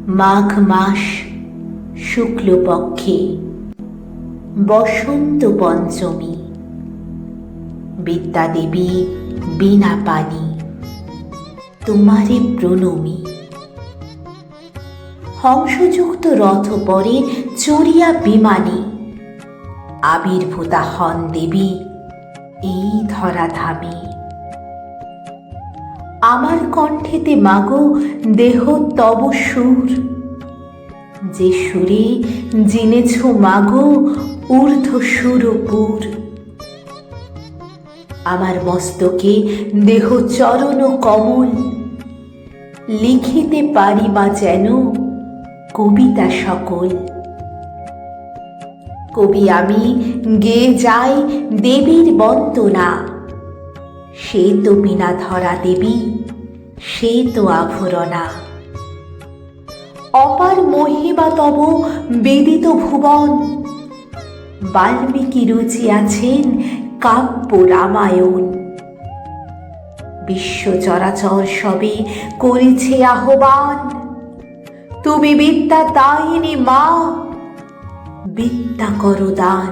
মাঘ মাস শুক্লপক্ষে বসন্ত পঞ্চমী। বিদ্যাদেবী বীণা পানি তোমারে প্রণমী। হংসযুক্ত রথ পরে চড়িয়া বিমানে আবির্ভূতা হন দেবী এই ধরাধামে। আমার কণ্ঠেতে মাগো দেহ তব সুর, যে সুরে জিনেছ মাগো ঊর্ধ্ব সুরপুর। আমার মস্তকে দেহ চরণ কমল, লিখিতে পারি মা যেন কবিতা সকল। কবি আমি গেয়ে যাই দেবীর বন্দনা, সে তো বীণা ধরা দেবী, সে তো আভরণা। অপার মহিমা তব বেদিত ভুবন, বাল্মীকি রচিয়াছেন কাব্য রামায়ণ। বিশ্ব চরাচর সবে করেছে আহ্বান, তুমি বিদ্যা দায়িনী মা, বিদ্যা করো দান।